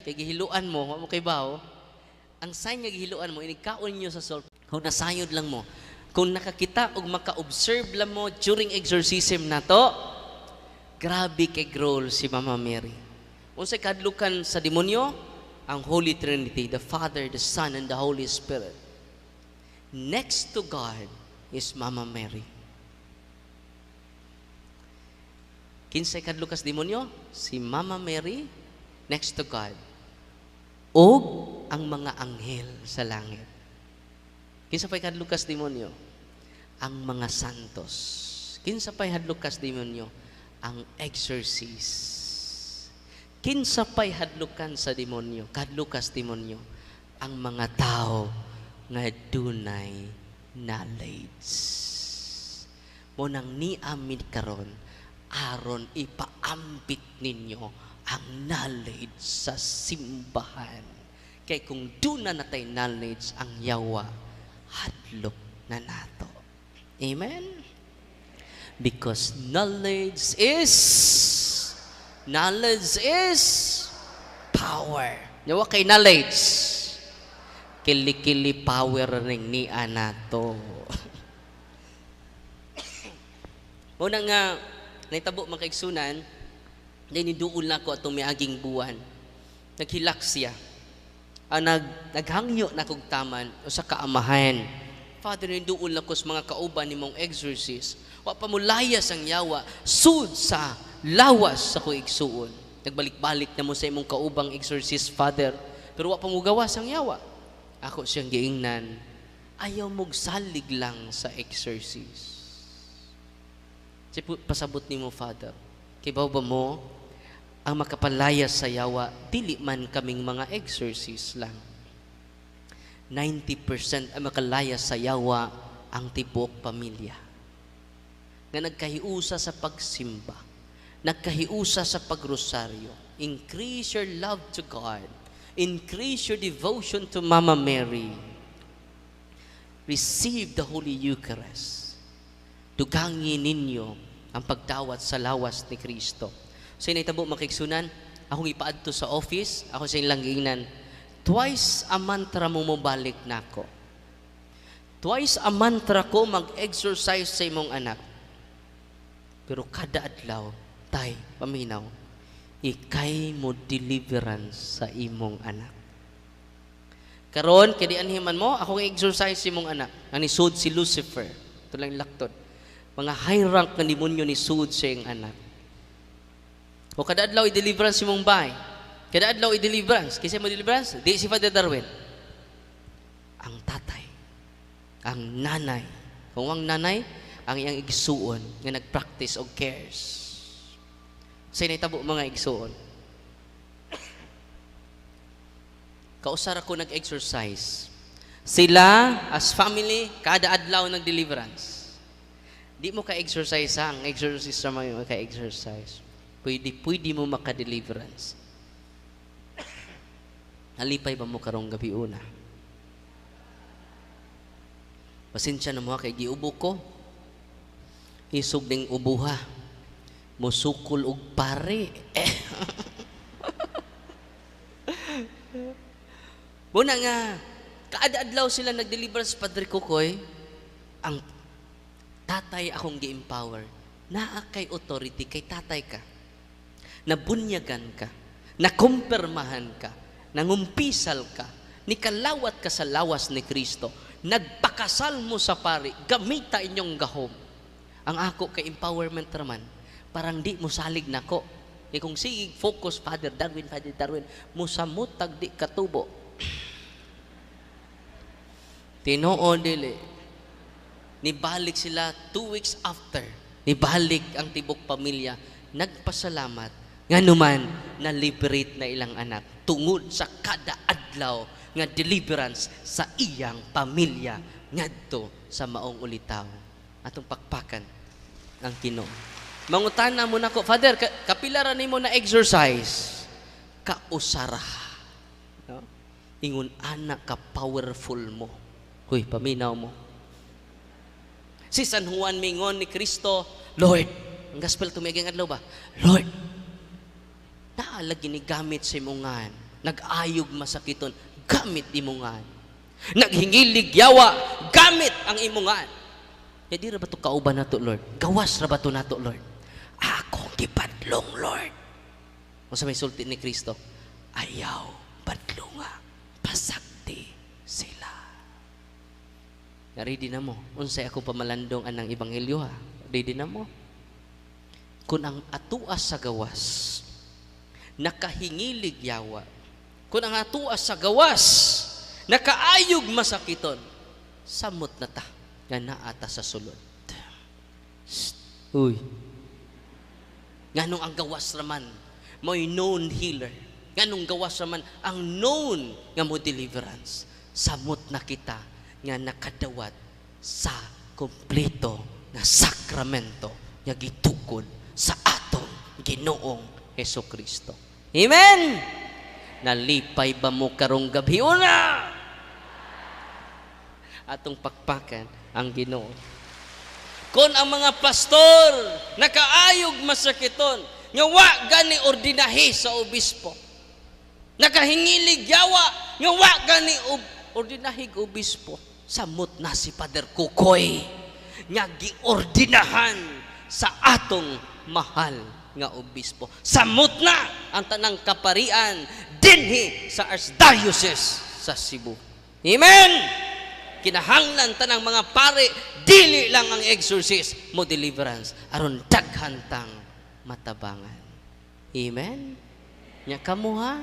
Kay gihiluan mo, wa mo kay bawo. Ang sign nga gihiluan mo, inikaon niyo sa soul. Kung nasayod lang mo, kung nakakita o maka-observe lang mo during exorcism na to, grabe kay growl si Mama Mary. Unsay kadlukan sa demonyo? Ang Holy Trinity, the Father, the Son, and the Holy Spirit. Next to God is Mama Mary. Kinsay kadlukas demonyo? Si Mama Mary, next to God. O ang mga anghel sa langit. Kinsa pay hadlukas demonyo? Ang mga santos. Kinsa pay hadlukas demonyo? Ang exorcist. Kinsa pay hadlukan sa demonyo? Kadlukas demonyo. Ang mga tao nga dunay knowledge. Mo nang niamin karon aron ipaambit ninyo ang knowledge sa simbahan. Kay kung doon na natay knowledge ang yawa, hadlok na nato. Amen? Because knowledge is power. Yawa kay knowledge. Kili-kili power ring ni anato. Una nga, naitabo makaigsunan, niduol na ko atong miaging buwan. Naghilak siya. Naghangyo na kong taman o sa kaamahan. Father, niduol na ko sa mga kauban ni mong exorcist. Wa pa mo layas ang yawa, sud sa lawas sa ko igsuon. Nagbalik-balik na mo sa imong kaubang exorcist, Father. Pero wa pa mo gawas ang yawa. Ako siyang giingnan, ayaw mong salig lang sa exorcist. Pasabot ni mo, Father. Kibaw ba mo, ang makapalayas sa yawa, dili man kaming mga exorcist lang. 90% ang makalayas sa yawa ang tibok pamilya. Nga nagkahiusa sa pagsimba, nagkahiusa sa pagrosaryo. Increase your love to God. Increase your devotion to Mama Mary. Receive the Holy Eucharist. Dugangin ninyo ang pagdawat sa lawas ni Kristo. So initabo makiksunan, akong ipaadto sa office, ako sa ilang giingnan, twice a mantra mo balik na ako. Twice a mantra ko mag-exercise sa imong anak. Pero kada adlaw, tay, paminaw, ikay mo deliverance sa imong anak. Karon, kadi anhiman mo, akong exercise sa imong anak. Ang nisud si Lucifer, ito lang laktod. Mga high rank na demonyo ni sud sa iyong anak. O kada adlaw i-deliverance mong bahay. Kada adlaw i-deliverance. Kasi mo deliverance? Di si Father Darwin. Ang tatay, ang nanay. Kung ang nanay, ang iyang igsuon nga nag-practice og cares. Sa initabo mga igsuon. Kausar ako nag-exercise. Sila, as family, kada adlaw nag-deliverance. Di mo ka-exercise ha. Ang exorcist naman yung ka-exercise. Pwede mo maka-deliverance. Halipay ba mo karong gabi una? Pasensya na mo kay giubo ko. Isog ning ubuha. Musukol og pare. Muna nga, kaadadlaw sila nag-deliverance Padre Kukoy. Ang tatay akong gi-empower. Naa kay authority, kay tatay ka. Nabunyagan ka, nakumpirmahan ka, nangumpisal ka, nikalawat ka sa lawas ni Kristo, nagpakasal mo sa pari, gamita inyong gahom. Ang ako kay empowerment naman, parang di mo salig nako. Kung sige, focus, Father Darwin, musamutag di katubo. Tinoo dili. Nibalik sila 2 weeks after. Nibalik ang tibok pamilya. Nagpasalamat. Nga naman, na-liberate na ilang anak. Tungod sa kada adlaw nga deliverance sa iyang pamilya. Ngadto sa maong ulitaw. Atong pakpakan ang Ginoo. Mangutana mo na ko, Father, kapilaran ni mo na exercise. Kausara. No? Ingon anak ka powerful mo. Huy, paminaw mo. Si San Juan mingon ni Kristo, Lord, ang gospel tumigang adlaw ba? Lord, naala ginigamit sa imongan Nag-ayog masakiton, gamit imungan. Naghingilig yawa, gamit ang imungan. Ya di ra ba to kauban nato, Lord? Gawas ra ba to nato, Lord? Akong gipadlong, Lord. Unsa may sulti ni Kristo? Ayaw padlonga, pasakti sila. Ready na mo? Unsay ako pamalandong anang ebanghelyo ha? Ready na mo? Kung ang atuas sa gawas, nakahingilig yawa, kung ang atuas sa gawas, nakaayog masakiton, samot na ta, nga naata sa sulod. Uy. Nganong ang gawas raman, mo'y known healer. Nganong gawas raman, ang known nga mo deliverance. Samot na kita, nga nakadawat sa kompleto na sakramento nga gitukod sa atong Ginoong Hesukristo. Amen! Nalipay ba mo karong gabi una? Atong pakpakan ang Ginoo. Kung ang mga pastor nakaayog masakiton, nga wa gani ordinahi sa obispo. Nakahingilig yawa, nga wa gani ordinahig obispo. Samot na si Father Kukoy nga giordinahan sa atong mahal nga obispo. Samot na ang tanang kaparian dinhi sa Archdiocese sa Cebu. Amen! Kinahanglan tanang mga pare, dili lang ang exorcist mo deliverance aron daghantang matabangan. Amen? Nya kamo ha,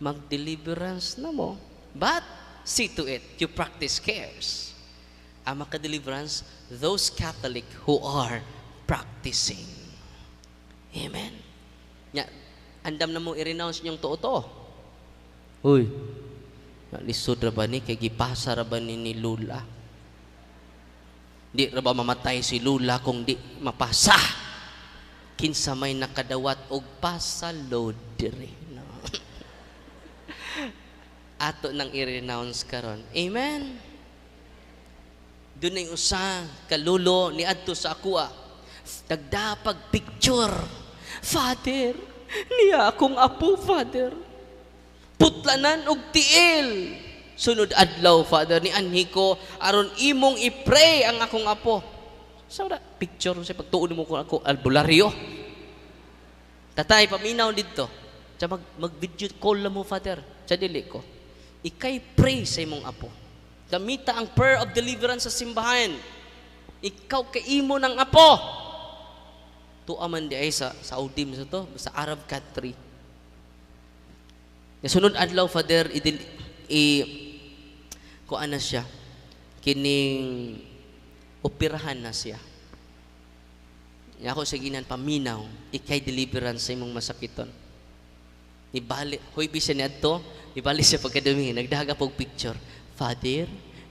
mag-deliverance na mo. But see to it, you practice cares. Ang maka-deliverance, those Catholic who are practicing. Amen. Nya, andam na mo i-renounce niyong to. Uy, lisod ra ba ni, kay gipasa ra ba ni Lula? Di ra ba mamatay si Lula kung di mapasa? Kinsa may nakadawat og pasaload diri. Ato nang i-renounce karon. Amen. Doon ay usa kalulo ni adto sa akua. Tagdapag picture. Father, niya akong apo, Father. Putlanan og tiil. Sunod adlaw, Father, ni anhi ko aron imong i-pray ang akong apo. Sa picture sa pagtuon mo ko ako albularyo. Tatay paminaw didto. Sa mag-video call mo, Father. Sa dili ko. Ikay pray sa imong apo. Gamita ang prayer of deliverance sa simbahan. Ikaw kaimo ng apo. Tuaman di ay sa Saudim sa to, sa Arab country. Sunod adlaw, Father, kuan na siya. Kining operahan na siya. Ako sa ginan paminaw, ikay deliverance sa imong masakiton. Ibali, hoy bisa ni adto, ibali siya pagkadumi, nagdaga pog picture. Father,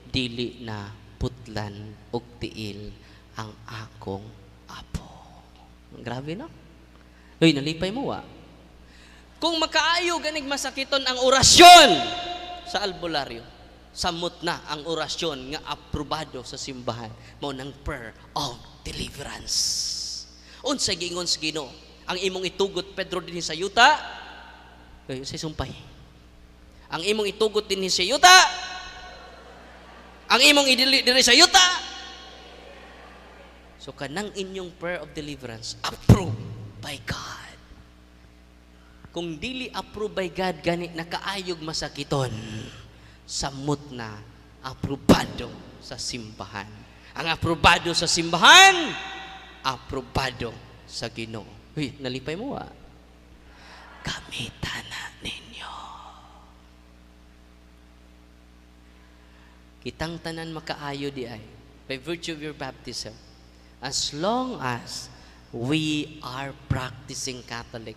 dili na putlan og tiil ang akong apo. Grabe no? Hoy, nalipay mo wa. Kung makaayo ganig masakiton ang orasyon sa albularyo, samot na ang orasyon nga aprobado sa simbahan, mao nang prayer of deliverance. Unsay giingon sa Ginoo, ang imong itugot Pedro dinhi sa yuta, sa sumpay. Ang imong itugot dinhi sa yuta, ang imong idili diri sa yuta. So kanang inyong prayer of deliverance approved by God. Kung dili approved by God, gani nakaayog masakiton, samot na aprobado sa simbahan. Ang aprobado sa simbahan, aprobado sa Ginoo. Uy, nalipay mo Gamitan na ninyo. Kitang tanan makaayo di ay, by virtue of your baptism, as long as we are practicing Catholic,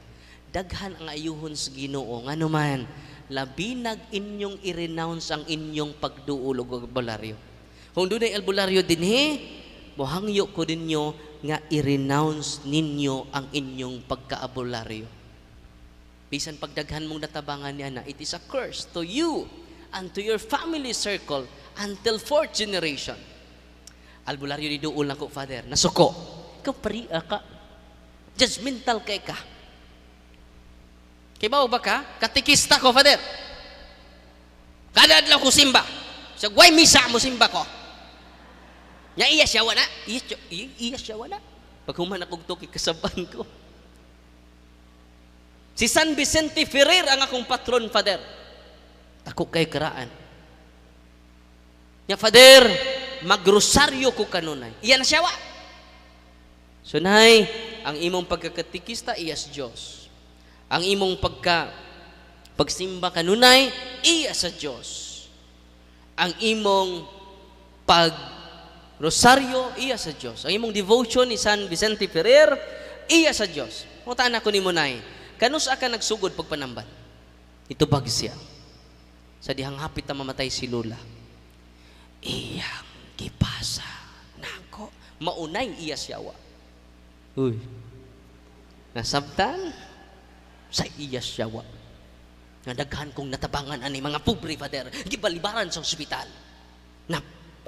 daghan ang ayuhon sa Ginoo. Ngano man, labinag inyong i-renounce ang inyong pagduol og albularyo. Kung dunay albularyo dinhi, mohangyo ko ninyo nga i-renounce ninyo ang inyong pagkaabularyo. Bisan pagdaghan mong natabangan niya na, it is a curse to you and to your family circle until 4th generation. Albularyo ni duol na ko, Father, nasuko. Ikaw pari ka. Judgmental kay ka. Kay ba ka? Katikista ko, Father. Kada adlaw ko simba. Sa guay misa mo simba ko. Nya iya siya wala. Iya siya wala. Pag human akong toki kasaban ko. Si San Vicente Ferrer ang akong patron, Father. Ako kay karaan. Nya, Father, magrosaryo ko kanunay. Iya na siya wa. So, nay, ang imong pagkakatikista, iyas Diyos. Ang imong pagsimba kanunay, iya sa Diyos. Ang imong rosaryo, iya sa Diyos. Ang imong devotion ni San Vicente Ferrer, iya sa Diyos. Mutaan ako ni Munay, kanus ka nagsugod pagpanamban? Ito bag siya. Sa dihang hapit na mamatay si Lula. Iyang gipasa nako. Maunay iya siyawa. Uy. Nasabtan sa iya siyawa. Nga daghan kong natabangan ani mga pobre, Father. Gibalibaran sa ospital. Na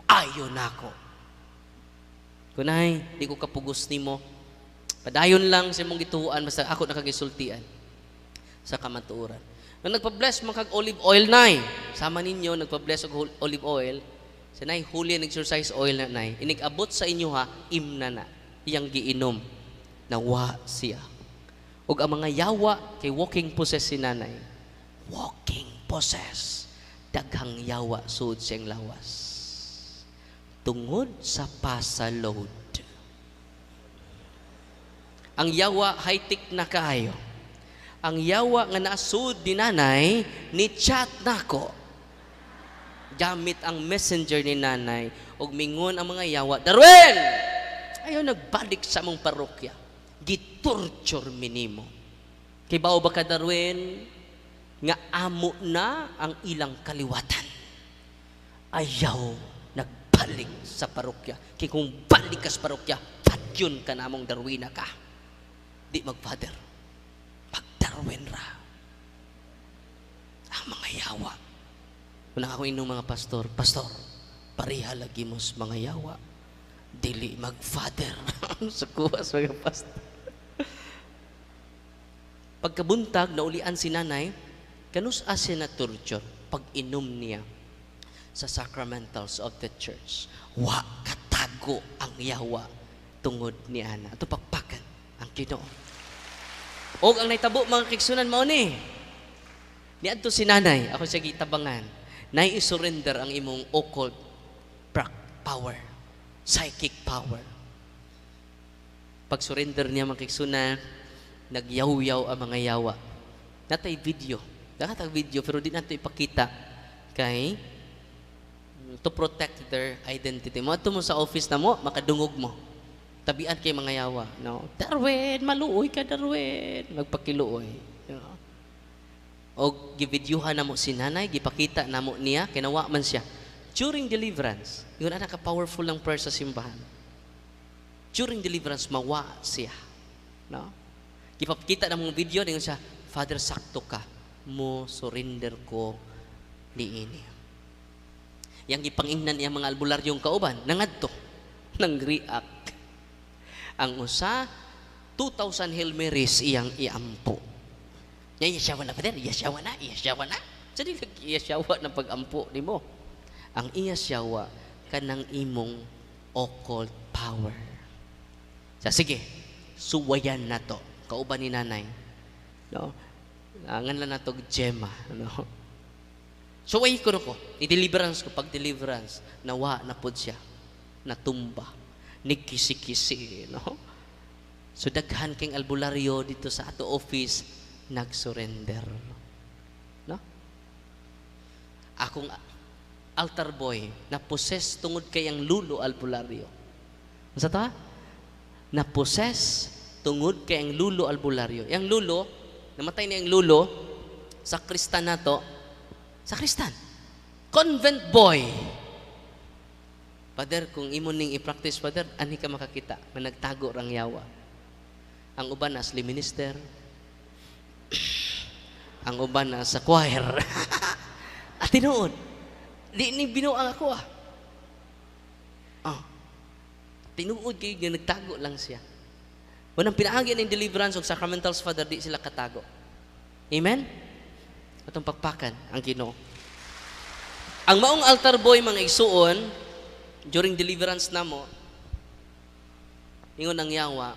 ayo nako. Kunay, di ko kapugos nimo. Padayon lang sa imong gituan basta ako nakagisultian sa kamatuoran. Nung nagpa-bless mga kag olive oil nay, sama ninyo nagpa-bless og olive oil, sa nay huli nag-exercise oil na nay, inigabot sa inyo ha, imna na, iyang giinom, nawa siya. Og ang mga yawa kay walking possess si nanay, walking possess, daghang yawa suod siyang lawas. Tungod sa pasaload. Ang yawa high-tech na kaayo. Ang yawa nga nasud ni nanay, ni chat nako. Gamit ang messenger ni nanay, og mingon ang mga yawa, Darwin! Ayaw nagbalik sa mong parokya. Gitorture minimo. Kay bao ba ka, Darwin? Nga amo na ang ilang kaliwatan. Ayaw nagbalik sa parokya. Kay kung balik ka sa parokya, patyon ka namong Darwina ka. Di mag-father. Mag-Darwin ra. Ang mga yawa. Unang ako inyong mga pastor, pareha lagi mos mga yawa. Dili mag-father. Sukuwas mga pastor. Pagkabuntag, naulian si nanay, kanus asa na torture pag inom niya sa sacramentals of the church. Wa katago ang yawa tungod ni ana. Ito pakpakan ang Ginoo. Og ang naitabo mga kigsunan mao ni. Niadto si nanay, ako siya gitabangan. Nay i-surrender ang imong occult power, psychic power. Pag surrender niya mga kigsunan, nagyaw-yaw ang mga yawa. Natay video. Nakatag video pero di nato ipakita kay to protect their identity. Mo ato mo sa office na mo, makadungog mo. Tabian kay mga yawa, no? Darwin, maluoy ka, Darwin. Magpakiluoy. You know? O givideohan na mo si nanay, gipakita na mo niya, kinawa man siya. During deliverance, yun na ka-powerful ng prayer sa simbahan. During deliverance, mawa siya. No? Gipakita na mong video, ningon siya, Father, sakto ka. Mo surrender ko ni ini. Yang gipangingnan niya mga albularyong kauban, nangadto, nang react. Ang usa, 2,000 Hail Marys iyang iampo. Iyasyawa na, Father, iyasyawa na. Jadi iyasyawa na pag-ampo ni mo. Ang iyasyawa, kanang imong occult power. Sige, suwayan na to. Kauban ni nanay. No? Ngan lang na to, Gemma. No? Suway ko na ko. I-deliverance ko. Pag-deliverance, nawa na po siya. Natumba. Nagkisi-kisi. No? So, daghan king albularyo dito sa ato office, nag-surrender. No? Akong altar boy, na-possess tungod kay ang lulo albularyo. Masa ta? Na-possess tungod kay ang lulo albularyo. Yang lulo, namatay na yung lulo, sa Kristan na to, sa Kristan. Convent boy. Father, kung imo ning i-practice, Father, ani ka makakita, na nagtago rang yawa. Ang uban na asli minister, ang uban na sa choir. At tinuod, di ni binuang ako tinuod kayo nga nagtago lang siya. Unang pinaagi ng deliverance of sacramentals, Father, di sila katago. Amen? Atong pakpakan ang Ginoo. Ang maong altar boy mga igsuon during deliverance namo, ingon ang yawa,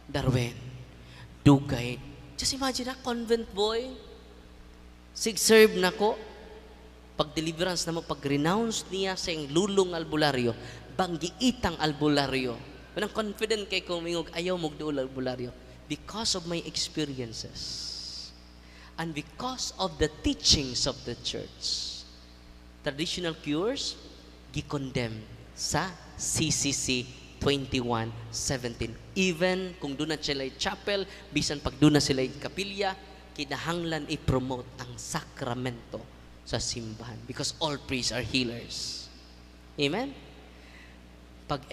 Darwin, dugay. Just imagine na, convent boy, sig-serve na ko, pag-deliverance na mo, pag-renounce niya sa iyong lulong albularyo, banggiitang albularyo. Manang confident kay kung mingog, ayaw magduol albularyo. Because of my experiences. And because of the teachings of the church. Traditional cures, gi-condemn sa CCC 21:17. Even kung doon na sila chapel, bisan pag doon na sila kapilya, kinahanglan i-promote ang sakramento sa simbahan. Because all priests are healers. Amen? Pag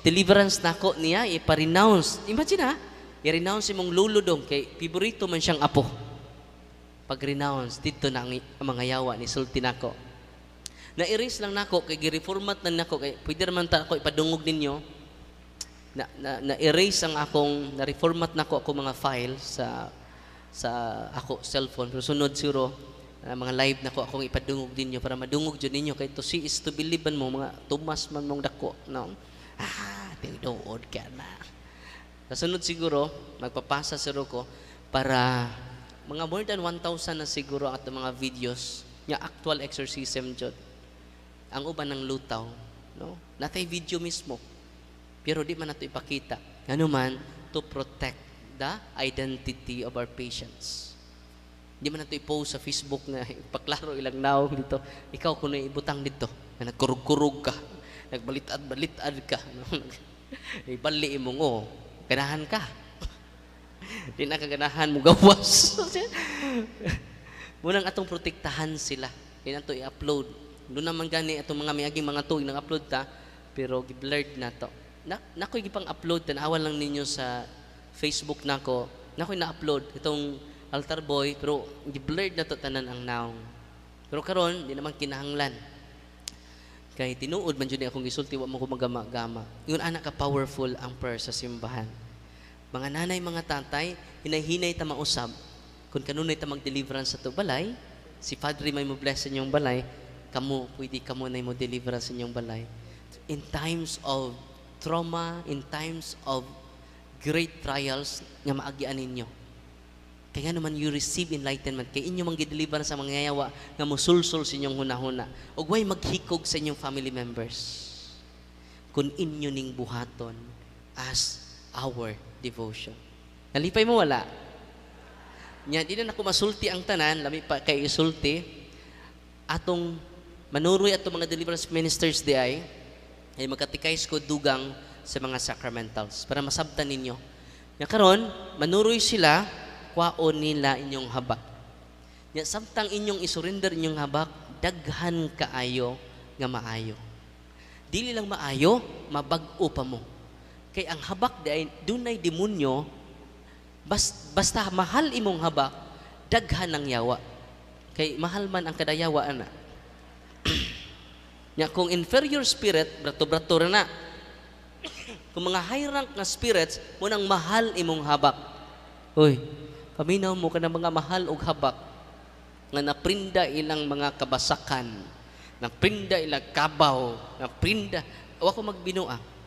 deliverance na ko niya, ipa-renounce. Imagine ha, i-renounce mong luludong kay piborito man siyang apo. Pag-renounce, dito na ang mga yawa ni sulti nako. Na-erase lang nako, kay gi-reformat na nako, kay pwede naman ta ako ipadungog ninyo. Na-erase ang akong, na-reformat nako ako mga file sa ako cellphone. Pero sunod siguro, mga live nako akong ipadungog ninyo para madungog dyan ninyo. Kay to see is to believe mo, mga tumas man mong dako. No? Tinuod ka na. Kasunod siguro, magpapasa siguro ko para mga more than 1,000 na siguro at mga videos nga actual exorcism jud. Ang uban ng lutaw, no? Natay video mismo. Pero di man nato ipakita. Ngano man to protect the identity of our patients. Di man nato i-post sa Facebook nga ipaklaro ilang naong dito. Ikaw kuno ibutang dito, na nagkurug-kurug ka, nagbalitad-balitad ka, no? Ibali imong ganahan ka. Di na kaganahan mo gawas. Munang atong protektahan sila. Di na to i-upload. Doon naman gani atong mga miaging mga tuig nang upload ta, pero gi-blurred na to. Nakoy gipang upload, tanawan lang ninyo sa Facebook nako. Nakoy na-upload itong altar boy, pero gi-blurred na to tanan ang naong. Pero karon di naman kinahanglan. Kay tinuod man jud akong gisulti wa mo ko magama-gama. Ingon ana ka powerful ang prayer sa simbahan. Mga nanay, mga tatay, hinay-hinay ta mausab. Kung kanunay ta mag-deliverance sa to balay, si Padre may mo bless sa inyong balay, pwede kamo na mo deliverance sa inyong balay. In times of trauma, in times of great trials, nga maagian ninyo. Kaya naman you receive enlightenment. Kaya inyo mang-deliver sa mga yawa nga musulsul sa inyong hunahuna. O way maghikog sa inyong family members. Kung inyo ning buhaton as our devotion. Nalipay mo wala? Nya, di na ako masulti ang tanan, lami pa kay isulti, atong manuroy atong mga deliverance ministers di ay magkatikais ko dugang sa mga sacramentals para masabtan ninyo. Nya karon, manuroy sila, kwaon nila inyong habak. Nya, samtang inyong isurrender inyong habak, daghan kaayo nga maayo. Dili lang maayo, mabag-o pa mo. Kay ang habak di ay dunay demonyo, basta mahal imong habak, daghan ang yawa. Kay mahal man ang kadayawa ana. Nya kung inferior spirit, brato-brato na. Kung mga high rank na spirits, munang mahal imong habak. Hoy, paminaw mo ka ng mga mahal og habak nga naprinda ilang mga kabasakan, naprinda ilang kabaw, naprinda, wa ko magbinuang.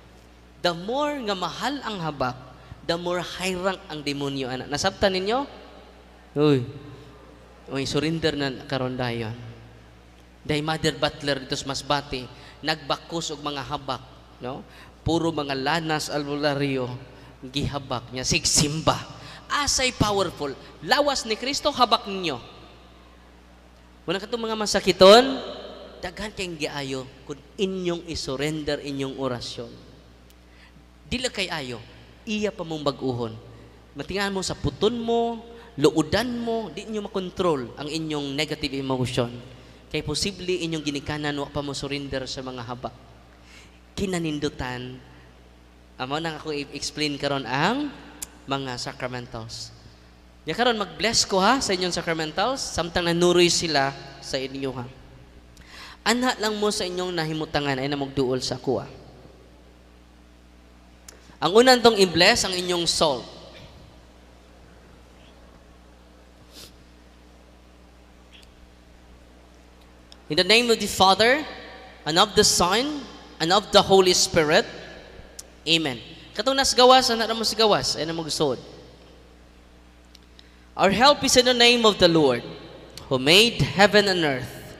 The more nga mahal ang habak, the more high rank ang demonyo. Anak. Nasabtan ninyo? Uy, surrender na karon dayon. Dahil Mother Butler dito sa Masbate, nagbakos og mga habak. No? Puro mga lanas albularyo, gihabak niya, sigsimba. Asay powerful. Lawas ni Kristo, habak ninyo. Muna katong mga masakiton, daghan kayong giayo kung inyong isurrender inyong orasyon. Dila kay ayo, iya pa mong baguhon. Matingan mo sa puton mo, luudan mo, di inyo makontrol ang inyong negative emotion. Kay posible inyong ginikanan, wa pa mo surrender sa mga habak. Kinanindutan, amo nang ako i-explain karon ang mga sacramentals. Ya karon mag-bless ko ha sa inyong sacramentals, samtang nanuroy sila sa inyo ha. Anha lang mo sa inyong nahimutangan ay namugduol sa kuha. Ang unan tong i-bless ang inyong soul. In the name of the Father, and of the Son, and of the Holy Spirit. Amen. Katong nas gawas, anak na mo si gawas, ay na mo gusod. Our help is in the name of the Lord, who made heaven and earth.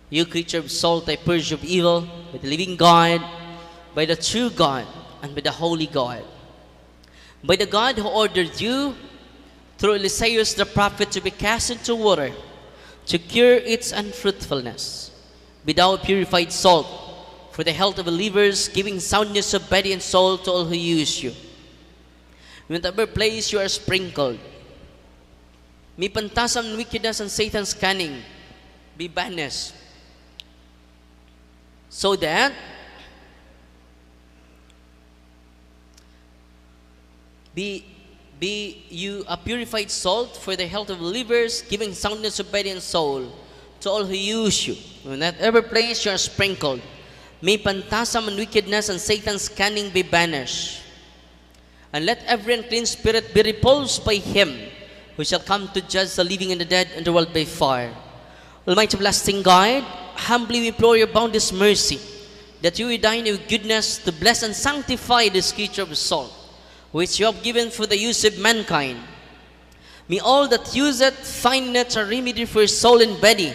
You creature of salt, I purge of evil, by the living God, by the true God, and by the holy God. By the God who ordered you, through Eliseus the prophet, to be cast into water, to cure its unfruitfulness. Be thou a purified salt, for the health of believers, giving soundness of body and soul to all who use you. In whatever place you are sprinkled, may pantasam ng wickedness and Satan's cunning be banished, so that be you a purified salt for the health of believers, giving soundness of body and soul to all who use you. In that every place you are sprinkled, may pantasam and wickedness and Satan's cunning be banished. And let every unclean spirit be repulsed by him who shall come to judge the living and the dead and the world by fire. Almighty everlasting God, humbly we implore your boundless mercy, that you will dine with goodness to bless and sanctify this creature of salt, which you have given for the use of mankind. May all that use it find it a remedy for soul and body,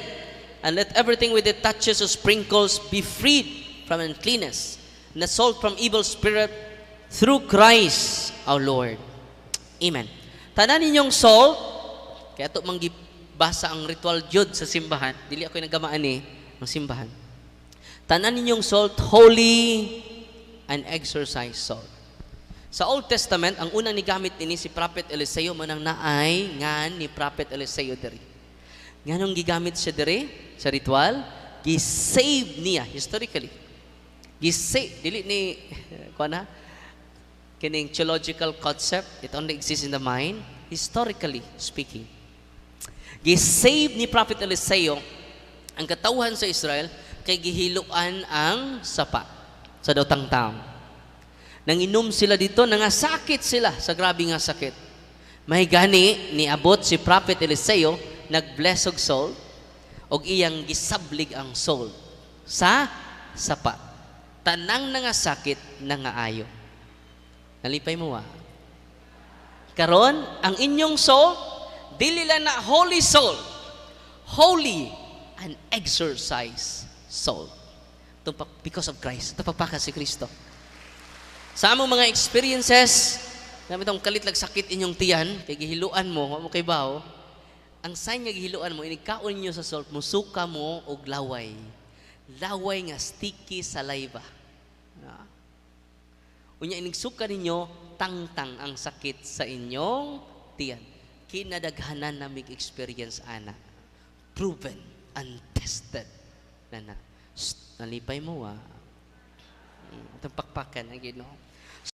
and let everything with it touches or sprinkles be freed from uncleanness, and the salt from evil spirit, through Christ our Lord. Amen. Tanan ninyong salt, kaya ito manggibasa ang ritual jud sa simbahan, dili ako nagamaan ng simbahan. Tanan ninyong salt, holy and exorcised salt. Sa Old Testament, ang unang nigamit ini si Prophet Eliseo, manang naay ngan ni Prophet Eliseo diri. Nganong gigamit siya diri sa ritual? Gi-save niya historically. Gi-save, dili ni kuana kining theological concept, it only exists in the mind, historically speaking. Gi-save ni Prophet Eliseo ang katawhan sa Israel kay gihiluan ang sapa sa daotang taom. Nanginom sila dito, nangasakit sila sa grabe nga sakit. May gani niabot si Prophet Eliseo, nag-bless og soul, og iyang gisablig ang soul sa sapa. Tanang nangasakit nangaayo. Nalipay mo karon ang inyong soul, dili lang na holy soul, holy and exorcised soul. Because of Christ. Ito pagpaka si Kristo. Sa among mga experiences, namin itong kalitlag sakit inyong tiyan, kay gihiluan mo, mo kay bao, ang sign nga gihiluan mo, inikaon niyo sa salt, musuka mo og laway. Laway nga sticky saliva. Unya inigsuka ninyo, tangtang ang sakit sa inyong tiyan. Kinadaghanan na mig experience ana. Proven and tested. Nalipay mo Itong pakpakan ang Ginoo.